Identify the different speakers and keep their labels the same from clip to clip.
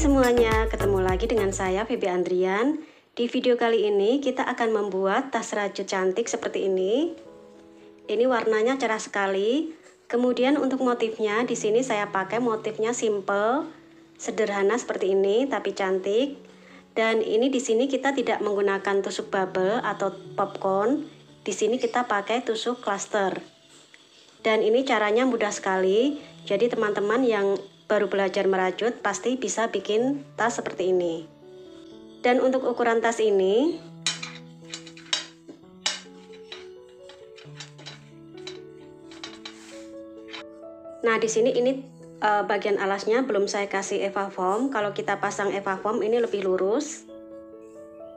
Speaker 1: semuanya, ketemu lagi dengan saya Feby Andrian. Di video kali ini kita akan membuat tas rajut cantik seperti ini. Ini warnanya cerah sekali. Kemudian untuk motifnya di sini saya pakai motifnya simple, sederhana seperti ini tapi cantik. Dan ini di sini kita tidak menggunakan tusuk bubble atau popcorn. Di sini kita pakai tusuk cluster. Dan ini caranya mudah sekali. Jadi teman-teman yang baru belajar merajut pasti bisa bikin tas seperti ini. Dan untuk ukuran tas ini, nah di sini ini bagian alasnya belum saya kasih Eva Foam. Kalau kita pasang Eva Foam ini lebih lurus.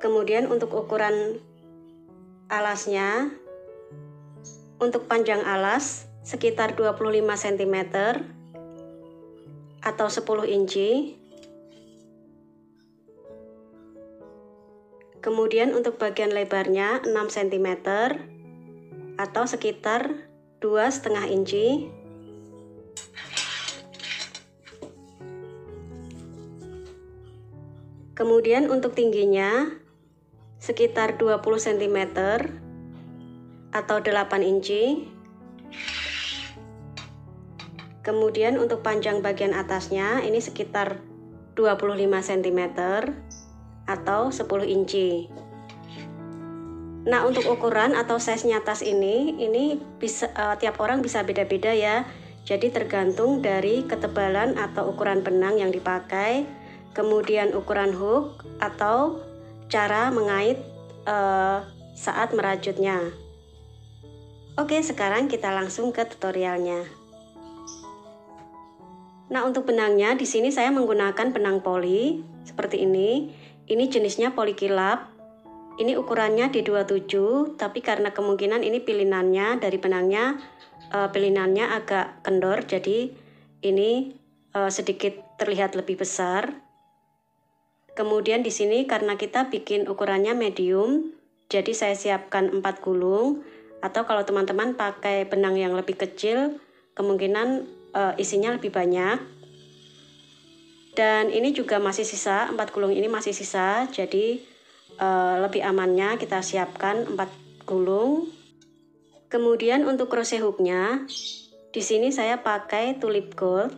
Speaker 1: Kemudian untuk ukuran alasnya, untuk panjang alas sekitar 25 cm atau 10 inci. Kemudian untuk bagian lebarnya 6 cm atau sekitar 2,5 inci. Kemudian untuk tingginya sekitar 20 cm atau 8 inci. Kemudian untuk panjang bagian atasnya ini sekitar 25 cm atau 10 inci. Nah, untuk ukuran atau size-nya tas ini bisa tiap orang bisa beda-beda ya. Jadi tergantung dari ketebalan atau ukuran benang yang dipakai, kemudian ukuran hook atau cara mengait saat merajutnya. Oke, sekarang kita langsung ke tutorialnya. Nah, untuk benangnya di sini saya menggunakan benang poli seperti ini. Ini jenisnya poli kilap. Ini ukurannya di 27, tapi karena kemungkinan ini pilinannya dari benangnya pilinannya agak kendor, jadi ini sedikit terlihat lebih besar. Kemudian di sini karena kita bikin ukurannya medium, jadi saya siapkan 4 gulung, atau kalau teman-teman pakai benang yang lebih kecil, kemungkinan isinya lebih banyak. Dan ini juga masih sisa, 4 gulung ini masih sisa, jadi lebih amannya kita siapkan 4 gulung. Kemudian untuk crochet hooknya, di sini saya pakai tulip gold.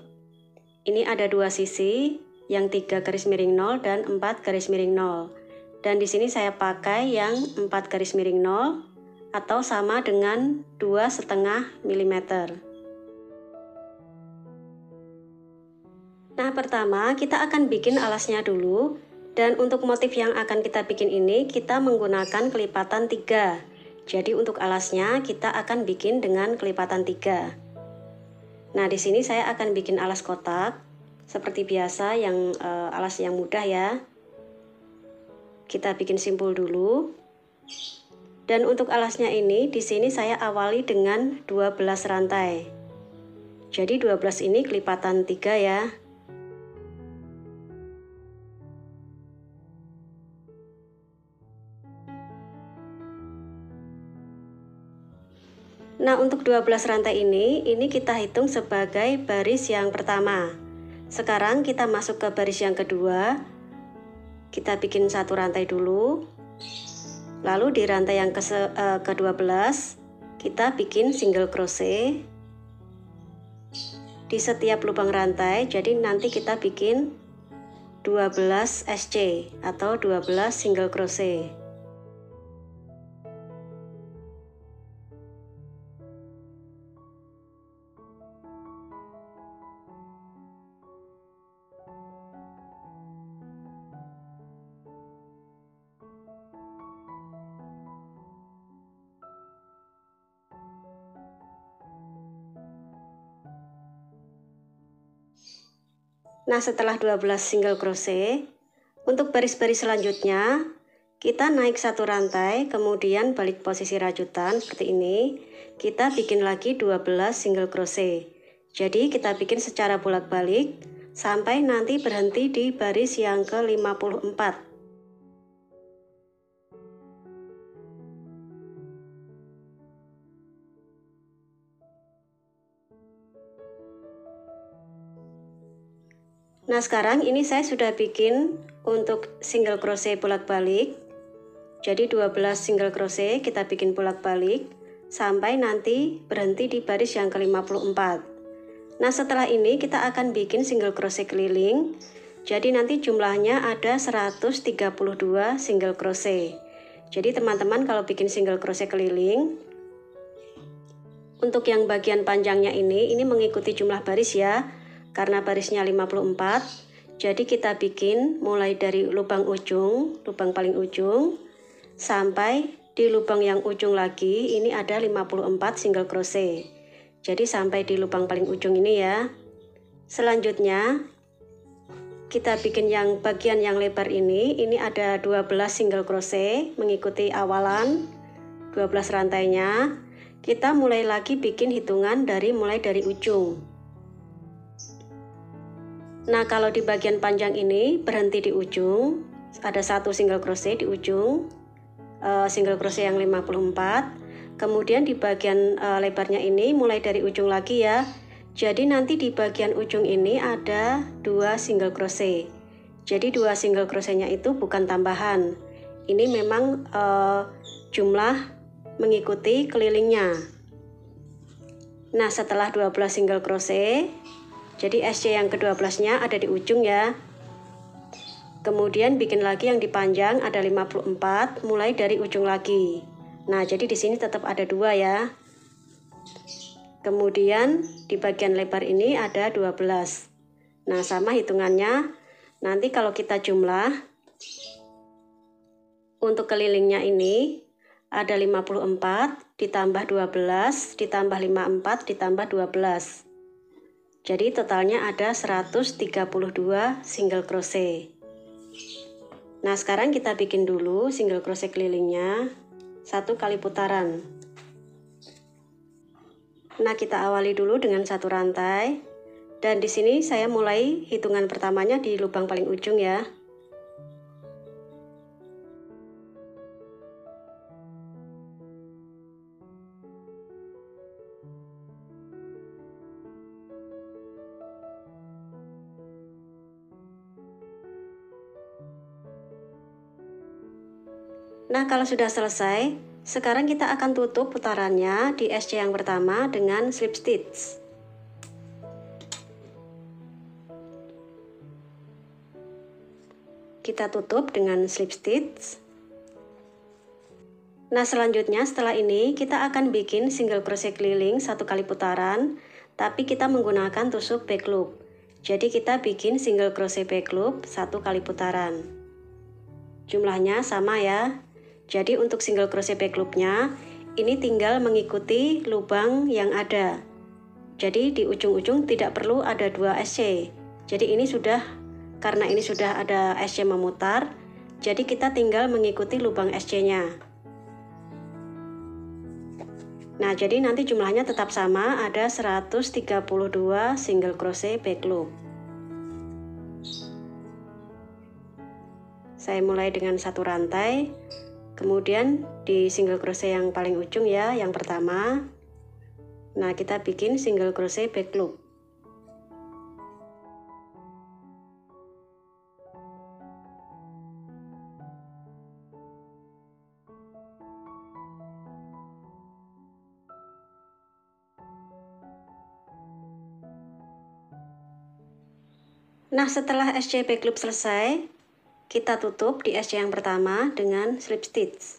Speaker 1: Ini ada 2 sisi, yang 3 garis miring 0 dan 4 garis miring 0. Dan di sini saya pakai yang 4 garis miring 0 atau sama dengan 2,5 mm. Nah, pertama kita akan bikin alasnya dulu. Dan untuk motif yang akan kita bikin ini kita menggunakan kelipatan 3. Jadi untuk alasnya kita akan bikin dengan kelipatan 3. Nah, di sini saya akan bikin alas kotak seperti biasa, yang alas yang mudah ya. Kita bikin simpul dulu. Dan untuk alasnya ini di sini saya awali dengan 12 rantai. Jadi 12 ini kelipatan 3 ya. Nah, untuk 12 rantai ini kita hitung sebagai baris yang pertama. Sekarang kita masuk ke baris yang kedua. Kita bikin 1 rantai dulu. Lalu di rantai yang ke-12 kita bikin single crochet di setiap lubang rantai. Jadi nanti kita bikin 12 SC atau 12 single crochet. Nah, setelah 12 single crochet, untuk baris-baris selanjutnya kita naik 1 rantai, kemudian balik posisi rajutan seperti ini. Kita bikin lagi 12 single crochet. Jadi kita bikin secara bolak-balik sampai nanti berhenti di baris yang ke-54. Nah, sekarang ini saya sudah bikin untuk single crochet bolak-balik. Jadi 12 single crochet kita bikin bolak-balik sampai nanti berhenti di baris yang ke-54. Nah, setelah ini kita akan bikin single crochet keliling. Jadi nanti jumlahnya ada 132 single crochet. Jadi teman-teman kalau bikin single crochet keliling, untuk yang bagian panjangnya ini mengikuti jumlah baris ya. Karena barisnya 54, jadi kita bikin mulai dari lubang ujung, lubang paling ujung, sampai di lubang yang ujung lagi, ini ada 54 single crochet. Jadi sampai di lubang paling ujung ini ya. Selanjutnya, kita bikin yang bagian yang lebar ini ada 12 single crochet, mengikuti awalan 12 rantainya. Kita mulai lagi bikin hitungan mulai dari ujung. Nah, kalau di bagian panjang ini berhenti di ujung, ada satu single crochet di ujung, single crochet yang 54. Kemudian di bagian lebarnya ini mulai dari ujung lagi ya. Jadi nanti di bagian ujung ini ada 2 single crochet. Jadi 2 single crochetnya itu bukan tambahan. Ini memang jumlah mengikuti kelilingnya. Nah, setelah 12 single crochet, jadi SC yang ke-12-nya ada di ujung ya. Kemudian bikin lagi yang dipanjang ada 54 mulai dari ujung lagi. Nah, jadi di sini tetap ada 2 ya. Kemudian di bagian lebar ini ada 12. Nah, sama hitungannya. Nanti kalau kita jumlah untuk kelilingnya ini ada 54 ditambah 12 ditambah 54 ditambah 12. Jadi totalnya ada 132 single crochet. Nah, sekarang kita bikin dulu single crochet kelilingnya 1 kali putaran. Nah, kita awali dulu dengan 1 rantai. Dan di sini saya mulai hitungan pertamanya di lubang paling ujung ya. Nah, kalau sudah selesai, sekarang kita akan tutup putarannya di SC yang pertama dengan slip stitch. Kita tutup dengan slip stitch. Nah, selanjutnya setelah ini kita akan bikin single crochet keliling 1 kali putaran, tapi kita menggunakan tusuk back loop. Jadi kita bikin single crochet back loop 1 kali putaran. Jumlahnya sama ya. Jadi untuk single crochet back loopnya ini tinggal mengikuti lubang yang ada. Jadi di ujung-ujung tidak perlu ada 2 SC. Jadi ini karena ini sudah ada SC memutar, jadi kita tinggal mengikuti lubang SC-nya. Nah, jadi nanti jumlahnya tetap sama, ada 132 single crochet back loop. Saya mulai dengan 1 rantai. Kemudian di single crochet yang paling ujung ya, yang pertama. Nah, kita bikin single crochet back loop. Nah, setelah SC back loop selesai, kita tutup di SC yang pertama dengan slip stitch.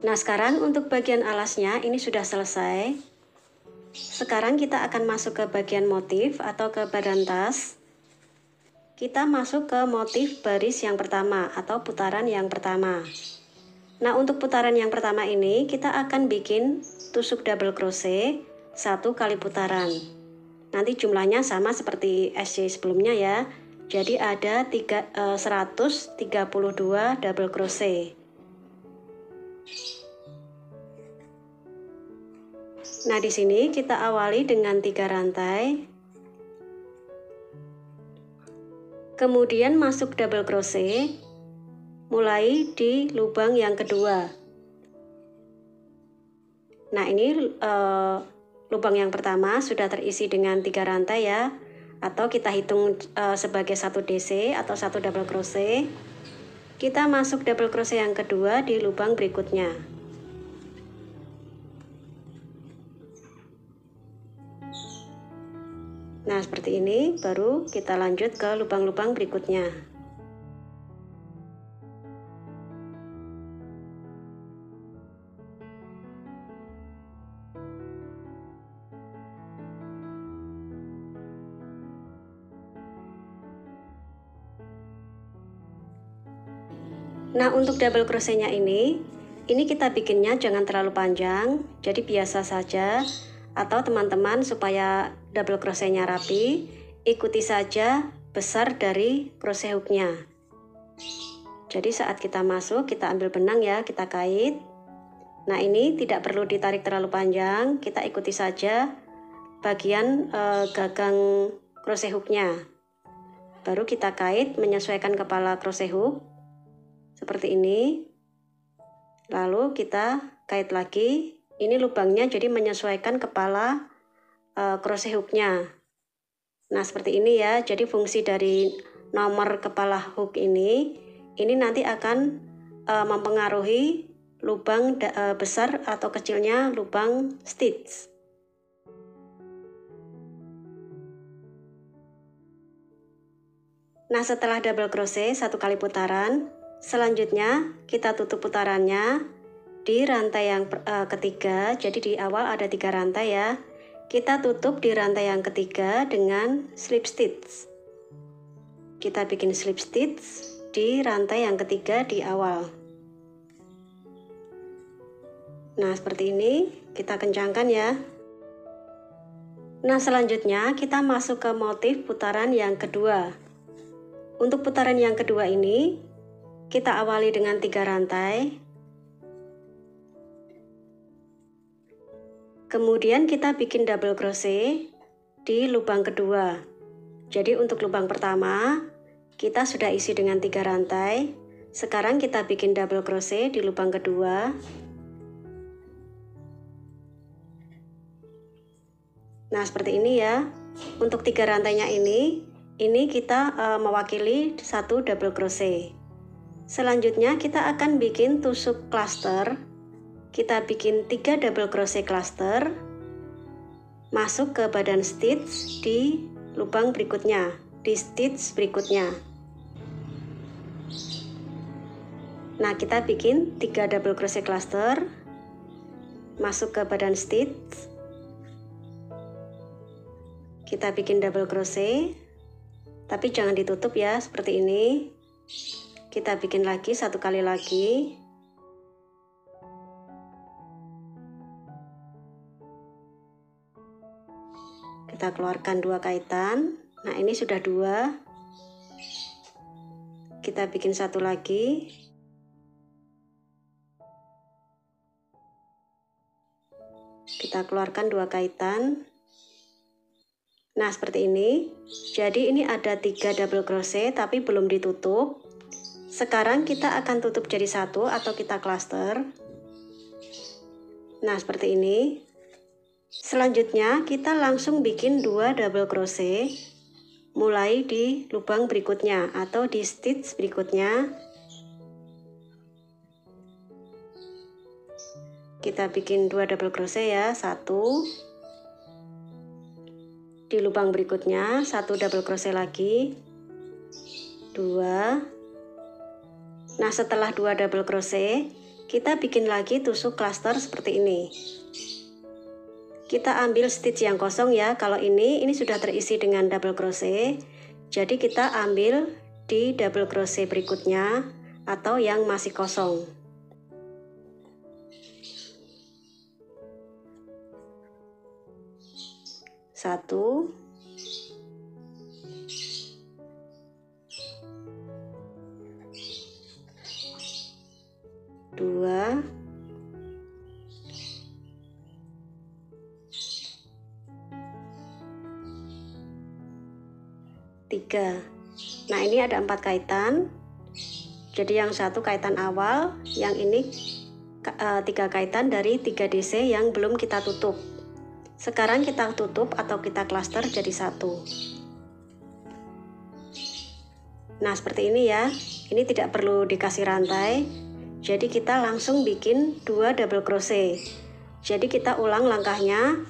Speaker 1: Nah, sekarang untuk bagian alasnya ini sudah selesai. Sekarang kita akan masuk ke bagian motif atau ke badan tas. Kita masuk ke motif baris yang pertama atau putaran yang pertama. Nah, untuk putaran yang pertama ini kita akan bikin tusuk double crochet 1 kali putaran. Nanti jumlahnya sama seperti SC sebelumnya ya. Jadi ada 132 double crochet. Nah, di sini kita awali dengan 3 rantai. Kemudian masuk double crochet. mulai di lubang yang kedua. Nah, ini lubang yang pertama sudah terisi dengan 3 rantai ya, atau kita hitung sebagai 1 DC atau 1 double crochet. Kita masuk double crochet yang kedua di lubang berikutnya. Nah, seperti ini, baru kita lanjut ke lubang-lubang berikutnya. Nah, untuk double crochetnya ini kita bikinnya jangan terlalu panjang, jadi biasa saja. Atau teman-teman supaya double crochetnya rapi, ikuti saja besar dari crochet hooknya. Jadi saat kita masuk, kita ambil benang ya, kita kait. Nah, ini tidak perlu ditarik terlalu panjang, kita ikuti saja bagian gagang crochet hooknya. Baru kita kait menyesuaikan kepala crochet hook seperti ini. Lalu kita kait lagi. Ini lubangnya jadi menyesuaikan kepala crochet hooknya. Nah, seperti ini ya. Jadi fungsi dari nomor kepala hook ini nanti akan mempengaruhi lubang besar atau kecilnya lubang stitch. Nah, setelah double crochet 1 kali putaran, selanjutnya kita tutup putarannya di rantai yang ketiga. Jadi di awal ada 3 rantai ya. Kita tutup di rantai yang ketiga dengan slip stitch. Kita bikin slip stitch di rantai yang ketiga di awal. Nah, seperti ini, kita kencangkan ya. Nah, selanjutnya kita masuk ke motif putaran yang kedua. Untuk putaran yang kedua ini, kita awali dengan 3 rantai. Kemudian kita bikin double crochet di lubang kedua. Jadi untuk lubang pertama, kita sudah isi dengan 3 rantai. Sekarang kita bikin double crochet di lubang kedua. Nah, seperti ini ya. Untuk 3 rantainya ini kita mewakili 1 double crochet. Selanjutnya kita akan bikin tusuk cluster. Kita bikin 3 double crochet cluster, masuk ke badan stitch di lubang berikutnya, di stitch berikutnya. Nah, kita bikin 3 double crochet cluster, masuk ke badan stitch. Kita bikin double crochet, tapi jangan ditutup ya, seperti ini. Kita bikin lagi 1 kali lagi. Kita keluarkan 2 kaitan. Nah, ini sudah 2. Kita bikin 1 lagi. Kita keluarkan 2 kaitan. Nah, seperti ini. Jadi ini ada 3 double crochet tapi belum ditutup. Sekarang kita akan tutup jadi 1 atau kita cluster. Nah, seperti ini. Selanjutnya kita langsung bikin 2 double crochet mulai di lubang berikutnya atau di stitch berikutnya. Kita bikin 2 double crochet ya, 1 di lubang berikutnya, 1 double crochet lagi, 2. Nah, setelah 2 double crochet kita bikin lagi tusuk cluster seperti ini. Kita ambil stitch yang kosong ya. Kalau ini sudah terisi dengan double crochet. Jadi kita ambil di double crochet berikutnya atau yang masih kosong. Satu, dua, tiga. Nah, ini ada 4 kaitan. Jadi yang satu kaitan awal, yang ini 3 kaitan dari 3 DC yang belum kita tutup. Sekarang kita tutup atau kita klaster jadi satu. Nah seperti ini ya, ini tidak perlu dikasih rantai, jadi kita langsung bikin 2 double crochet. Jadi kita ulang langkahnya,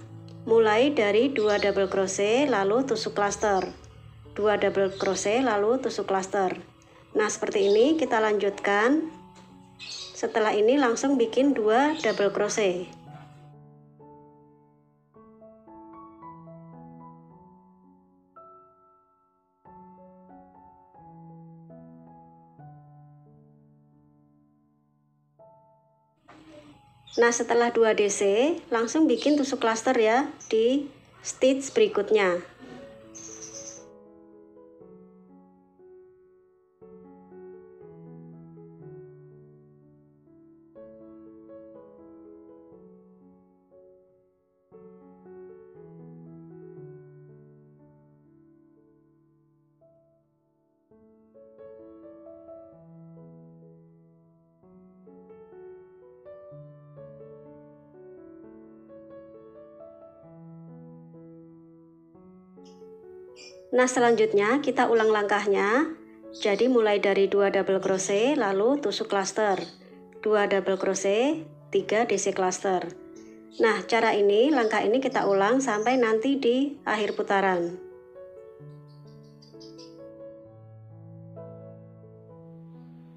Speaker 1: mulai dari 2 double crochet lalu tusuk cluster, 2 double crochet lalu tusuk cluster. Nah seperti ini kita lanjutkan. Setelah ini langsung bikin 2 double crochet. Nah setelah 2 DC langsung bikin tusuk cluster ya di stitch berikutnya. Nah selanjutnya kita ulang langkahnya. Jadi mulai dari 2 double crochet lalu tusuk cluster, 2 double crochet, 3 DC cluster. Nah cara ini, langkah ini kita ulang sampai nanti di akhir putaran.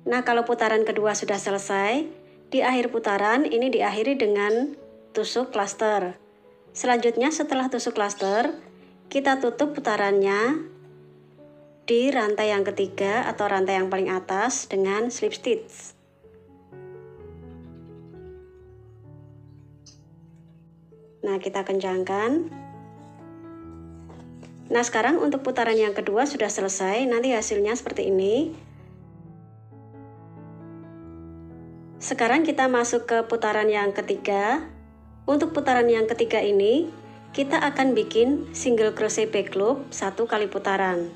Speaker 1: Nah kalau putaran kedua sudah selesai, di akhir putaran ini diakhiri dengan tusuk cluster. Selanjutnya setelah tusuk cluster, kita tutup putarannya di rantai yang ketiga atau rantai yang paling atas dengan slip stitch. Nah kita kencangkan. Nah sekarang untuk putaran yang kedua sudah selesai, nanti hasilnya seperti ini. Sekarang kita masuk ke putaran yang ketiga. Untuk putaran yang ketiga ini kita akan bikin single crochet back loop 1 kali putaran.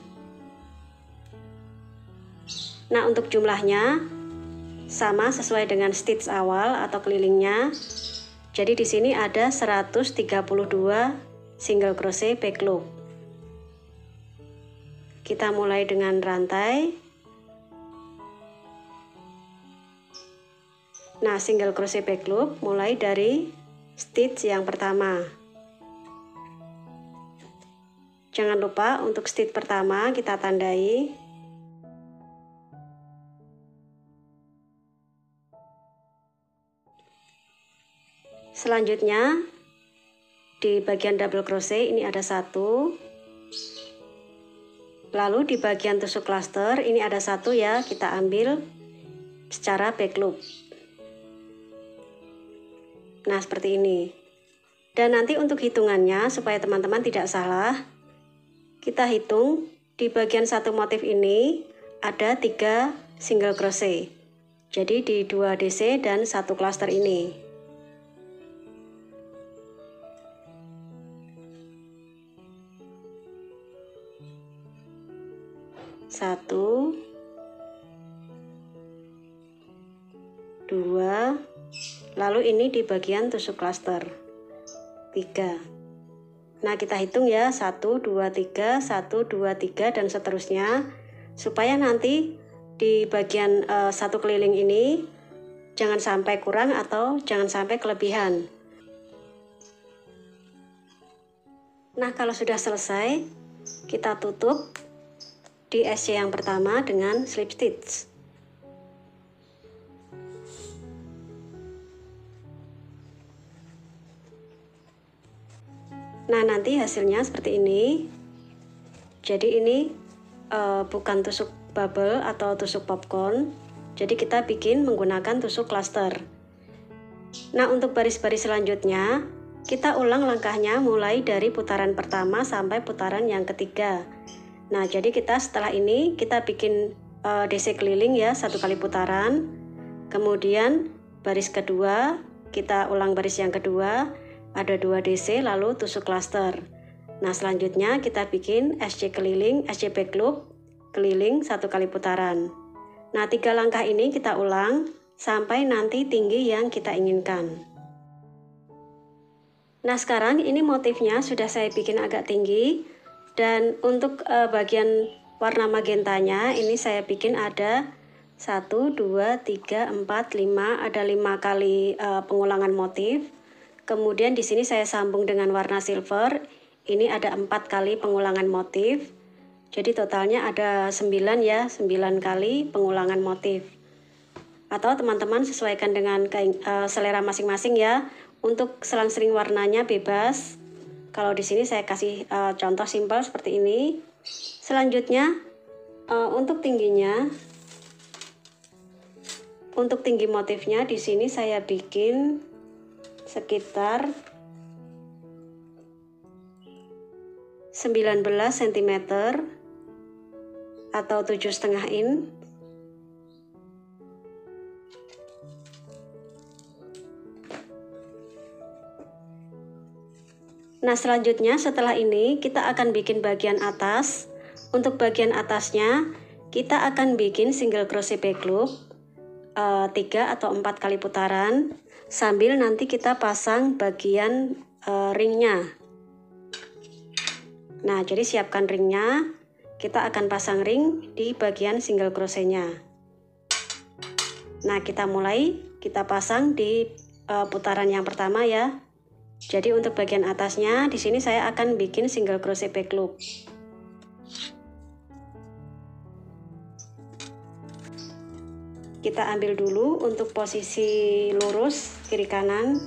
Speaker 1: Nah untuk jumlahnya sama sesuai dengan stitch awal atau kelilingnya. Jadi di sini ada 132 single crochet back loop. Kita mulai dengan rantai. Nah single crochet back loop mulai dari stitch yang pertama. Jangan lupa untuk stitch pertama kita tandai. Selanjutnya di bagian double crochet ini ada 1. Lalu di bagian tusuk cluster ini ada 1 ya, kita ambil secara back loop. Nah seperti ini. Dan nanti untuk hitungannya supaya teman-teman tidak salah, kita hitung di bagian satu motif ini ada 3 single crochet. Jadi di 2 DC dan 1 cluster ini. Satu, 2, lalu ini di bagian tusuk cluster 3. Nah kita hitung ya 1, 2, 3, 1, 2, 3 dan seterusnya, supaya nanti di bagian 1 keliling ini jangan sampai kurang atau jangan sampai kelebihan. Nah kalau sudah selesai, kita tutup di SC yang pertama dengan slip stitch. Nah nanti hasilnya seperti ini. Jadi ini bukan tusuk bubble atau tusuk popcorn, jadi kita bikin menggunakan tusuk cluster. Nah untuk baris-baris selanjutnya kita ulang langkahnya mulai dari putaran pertama sampai putaran yang ketiga. Nah jadi kita setelah ini kita bikin DC keliling ya 1 kali putaran, kemudian baris kedua kita ulang baris yang kedua, ada 2 DC lalu tusuk cluster. Nah selanjutnya kita bikin SC keliling, SC back loop keliling 1 kali putaran. Nah, 3 langkah ini kita ulang sampai nanti tinggi yang kita inginkan. Nah, sekarang ini motifnya sudah saya bikin agak tinggi, dan untuk bagian warna magentanya ini saya bikin ada 1, 2, 3, 4, 5, ada 5 kali pengulangan motif. Kemudian di sini saya sambung dengan warna silver, ini ada 4 kali pengulangan motif. Jadi totalnya ada 9 ya, 9 kali pengulangan motif. Atau teman-teman sesuaikan dengan selera masing-masing ya. Untuk selang-seling warnanya bebas. Kalau di sini saya kasih contoh simpel seperti ini. Selanjutnya untuk tingginya, untuk tinggi motifnya di sini saya bikin sekitar 19 cm atau 7,5 in. Nah, selanjutnya setelah ini kita akan bikin bagian atas. Untuk bagian atasnya kita akan bikin single crochet back loop 3 atau 4 kali putaran, sambil nanti kita pasang bagian ringnya. Nah, jadi siapkan ringnya, kita akan pasang ring di bagian single crochetnya. Nah, kita mulai, kita pasang di putaran yang pertama ya. Jadi untuk bagian atasnya di sini saya akan bikin single crochet back loop. Kita ambil dulu untuk posisi lurus kiri kanan.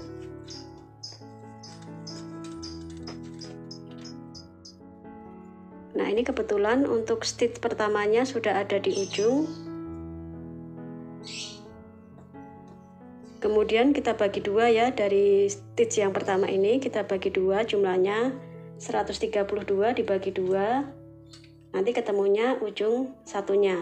Speaker 1: Nah, ini kebetulan untuk stitch pertamanya sudah ada di ujung. Kemudian kita bagi dua ya, dari stitch yang pertama ini kita bagi dua, jumlahnya 132 dibagi dua, nanti ketemunya ujung satunya.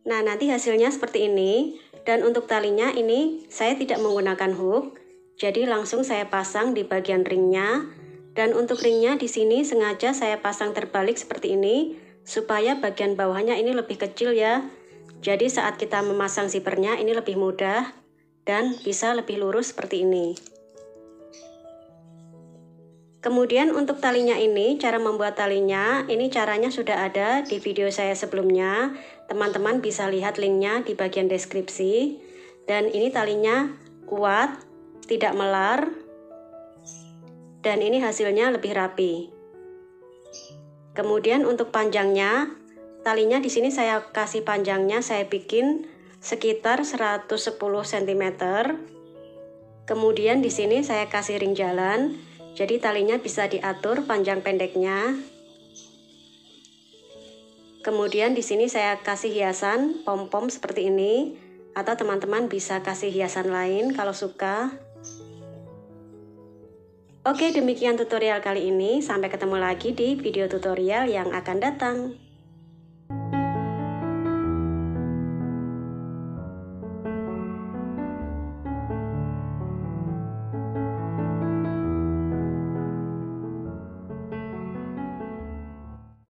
Speaker 1: Nah, nanti hasilnya seperti ini. Dan untuk talinya ini saya tidak menggunakan hook, jadi langsung saya pasang di bagian ringnya. Dan untuk ringnya di sini sengaja saya pasang terbalik seperti ini, supaya bagian bawahnya ini lebih kecil ya. Jadi saat kita memasang zippernya ini lebih mudah dan bisa lebih lurus seperti ini. Kemudian untuk talinya ini, cara membuat talinya, ini caranya sudah ada di video saya sebelumnya. Teman-teman bisa lihat linknya di bagian deskripsi. Dan ini talinya kuat, tidak melar, dan ini hasilnya lebih rapi. Kemudian untuk panjangnya, talinya di sini saya kasih panjangnya, saya bikin sekitar 110 cm. Kemudian di sini saya kasih ring jalan. Jadi talinya bisa diatur panjang pendeknya. Kemudian di sini saya kasih hiasan pom-pom seperti ini, atau teman-teman bisa kasih hiasan lain kalau suka. Oke, demikian tutorial kali ini. Sampai ketemu lagi di video tutorial yang akan datang.